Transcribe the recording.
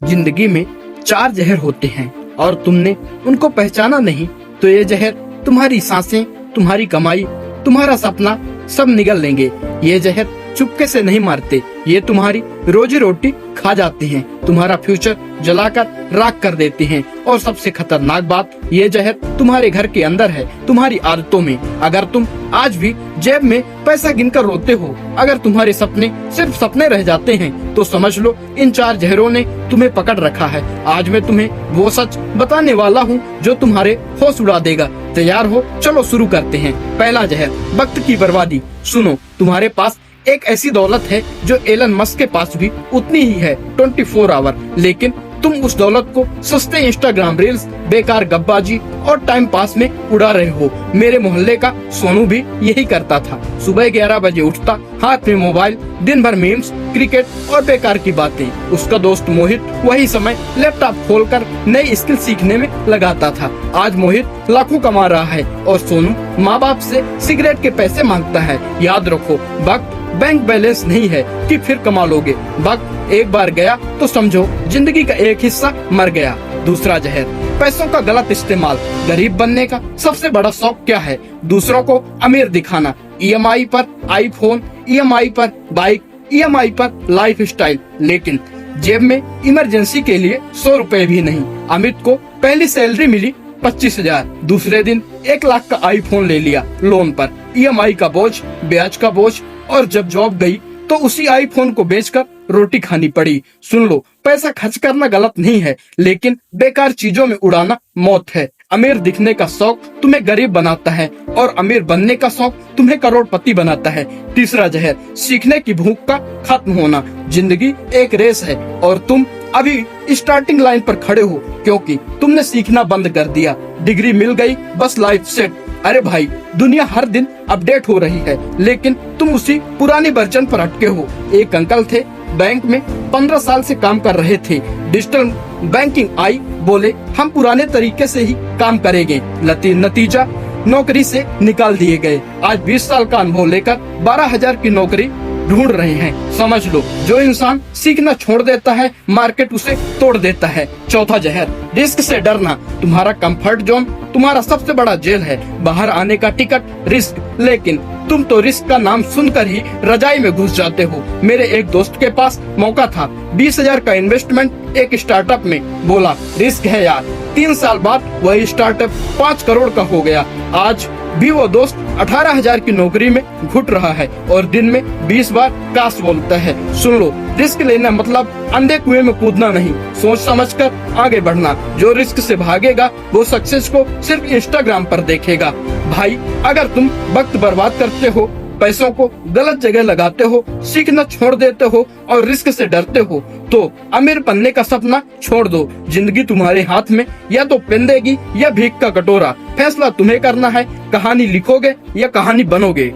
जिंदगी में चार जहर होते हैं और तुमने उनको पहचाना नहीं तो ये जहर तुम्हारी सांसें, तुम्हारी कमाई, तुम्हारा सपना सब निगल लेंगे। ये जहर चुपके से नहीं मारते, ये तुम्हारी रोजी रोटी खा जाते हैं, तुम्हारा फ्यूचर जलाकर राख कर देते हैं। और सबसे खतरनाक बात, ये जहर तुम्हारे घर के अंदर है, तुम्हारी आदतों में। अगर तुम आज भी जेब में पैसा गिनकर रोते हो, अगर तुम्हारे सपने सिर्फ सपने रह जाते हैं, तो समझ लो इन चार जहरों ने तुम्हें पकड़ रखा है। आज मैं तुम्हें वो सच बताने वाला हूँ जो तुम्हारे होश उड़ा देगा। तैयार हो? चलो शुरू करते हैं। पहला जहर, वक्त की बर्बादी। सुनो, तुम्हारे पास एक ऐसी दौलत है जो एलन मस्क के पास भी उतनी ही है, 24 आवर, लेकिन तुम उस दौलत को सस्ते इंस्टाग्राम रील्स, बेकार गप्पाजी और टाइम पास में उड़ा रहे हो। मेरे मोहल्ले का सोनू भी यही करता था। सुबह 11 बजे उठता, हाथ में मोबाइल, दिन भर मीम्स, क्रिकेट और बेकार की बातें। उसका दोस्त मोहित वही समय लैपटॉप खोलकर नई स्किल सीखने में लगाता था। आज मोहित लाखों कमा रहा है और सोनू माँ बाप से सिगरेट के पैसे मांगता है। याद रखो, वक्त बैंक बैलेंस नहीं है कि फिर कमा लोगे। वक्त एक बार गया तो समझो जिंदगी का एक हिस्सा मर गया। दूसरा जहर, पैसों का गलत इस्तेमाल। गरीब बनने का सबसे बड़ा शौक क्या है? दूसरों को अमीर दिखाना। ईएमआई पर आईफोन, ईएमआई पर बाइक, ईएमआई पर लाइफ स्टाइल, लेकिन जेब में इमरजेंसी के लिए 100 रुपए भी नहीं। अमित को पहली सैलरी मिली 25,000, दूसरे दिन 1 लाख का आईफोन ले लिया लोन पर। ईएमआई का बोझ, ब्याज का बोझ, और जब जॉब गई तो उसी आईफोन को बेचकर रोटी खानी पड़ी। सुन लो, पैसा खर्च करना गलत नहीं है, लेकिन बेकार चीजों में उड़ाना मौत है। अमीर दिखने का शौक तुम्हें गरीब बनाता है और अमीर बनने का शौक तुम्हें करोड़पति बनाता है। तीसरा जहर, सीखने की भूख का खत्म होना। जिंदगी एक रेस है और तुम अभी स्टार्टिंग लाइन पर खड़े हो क्योंकि तुमने सीखना बंद कर दिया। डिग्री मिल गई, बस लाइफ सेट। अरे भाई, दुनिया हर दिन अपडेट हो रही है, लेकिन तुम उसी पुरानी वर्जन पर अटके हो। एक अंकल थे, बैंक में 15 साल से काम कर रहे थे। डिजिटल बैंकिंग आई, बोले हम पुराने तरीके से ही काम करेंगे। नतीजा, नौकरी से निकाल दिए गए। आज 20 साल का अनुभव लेकर 12,000 की नौकरी ढूंढ रहे हैं। समझ लो, जो इंसान सीखना छोड़ देता है, मार्केट उसे तोड़ देता है। चौथा जहर, रिस्क से डरना। तुम्हारा कंफर्ट जोन तुम्हारा सबसे बड़ा जेल है। बाहर आने का टिकट रिस्क, लेकिन तुम तो रिस्क का नाम सुनकर ही रजाई में घुस जाते हो। मेरे एक दोस्त के पास मौका था, 20,000 का इन्वेस्टमेंट एक स्टार्टअप में। बोला रिस्क है यार। 3 साल बाद वही स्टार्टअप 5 करोड़ का हो गया। आज भी वो दोस्त 18,000 की नौकरी में घुट रहा है और दिन में 20 बार काश बोलता है। सुन लो, रिस्क लेना मतलब अंधे कुएं में कूदना नहीं, सोच समझकर आगे बढ़ना। जो रिस्क से भागेगा वो सक्सेस को सिर्फ इंस्टाग्राम पर देखेगा। भाई, अगर तुम वक्त बर्बाद करते हो, पैसों को गलत जगह लगाते हो, सीखना छोड़ देते हो और रिस्क से डरते हो, तो अमीर बनने का सपना छोड़ दो। जिंदगी तुम्हारे हाथ में, या तो पेन देगी या भीख का कटोरा। फैसला तुम्हें करना है, कहानी लिखोगे या कहानी बनोगे।